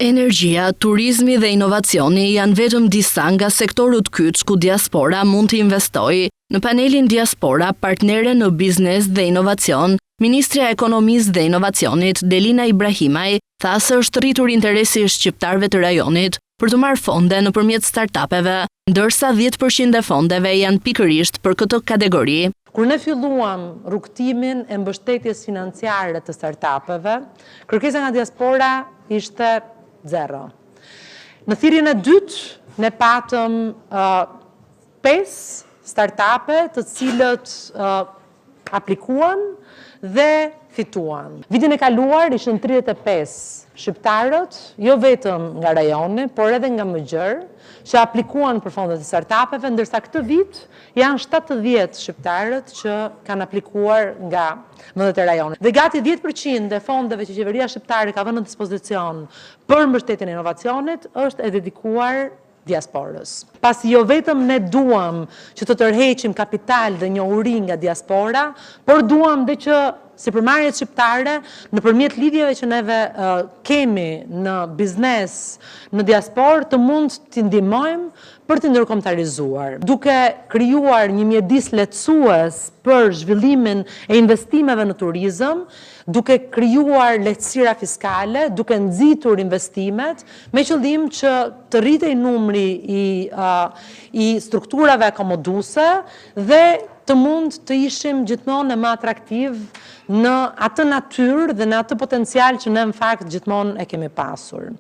Energjia, turizmi dhe inovacioni janë vetëm disa nga sektorët kyç ku diaspora mund të investojë. Në panelin Diaspora, partnere në biznes dhe inovacion, Ministrja e Ekonomisë dhe Inovacionit, Delina Ibrahimaj, tha se është rritur interesi i shqiptarëve të rajonit për të marrë fonde nëpërmjet startupeve, ndërsa 10% e fondeve janë pikërisht për këtë kategori. Kur ne filluam rrugtimin e mbështetjes financiare të startupeve, kërkesa nga diaspora ishte 0. Në thirrjen e dytë, ne patëm 5 startupe të cilët aplikuan dhe fituan. Vitin e kaluar ishin 35 shqiptarët, jo vetëm nga rajoni, por edhe nga Mëgjer, që aplikuan për fondet e startupeve, ndërsa këtë vit janë 70 shqiptarët që kanë aplikuar nga vendet e rajonit. Dhe gati 10% e fondeve që qeveria shqiptare ka vënë në dispozicion për mbështetjen e inovacionit është e dedikuar diasporës. Pasi jo vetëm ne duam që të tërheqim kapital dhe njohuri nga diaspora, por duam dhe që sipërmarrjet shqiptare nëpërmjet lidhjeve që neve kemi në biznes në diasporë të mund t'i ndihmojmë për të ndërkombëtarizuar, duke krijuar një mjedis lehtësues për zhvillimin e investimeve në turizëm, duke krijuar lehtësira fiskale, duke nxitur investimet, me qëllim që të rritej numri i strukturave akomoduese dhe të mund të ishim gjithmonë më atraktiv në atë natyrë dhe në atë potencial që ne në fakt gjithmonë e kemi pasur.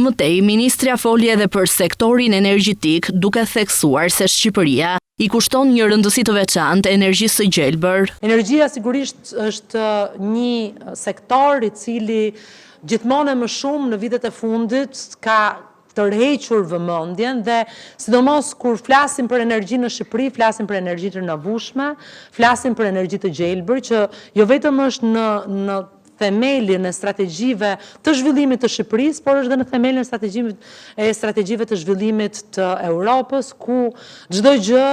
Mëtej, Ministrja foli edhe për sektorin energjetik, duke theksuar se Shqipëria i kushton një rëndësi të veçantë energjisë së gjelbër. Energjia sigurisht është një sektor i cili gjithmonë e më shumë në vitet e fundit ka tërhequr vëmendjen dhe sidomos kur flasim për energji në Shqipëri, flasim për energji të rinovueshme, flasim për energji të gjelbër që jo vetëm është në themelin e strategjive të zhvillimit të Shqipërisë, por është dhe në themelin e strategjive të zhvillimit të Europës, ku çdo gjë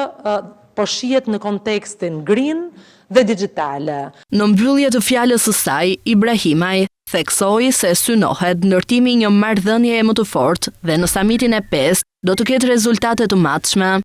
po shihet në kontekstin green dhe digjitale. Në mbyllje të fjalës së saj, Ibrahimaj theksoi se synohet ndërtimi një marrëdhënie më të fortë dhe në samitin e 5 do të ketë rezultate të matshme.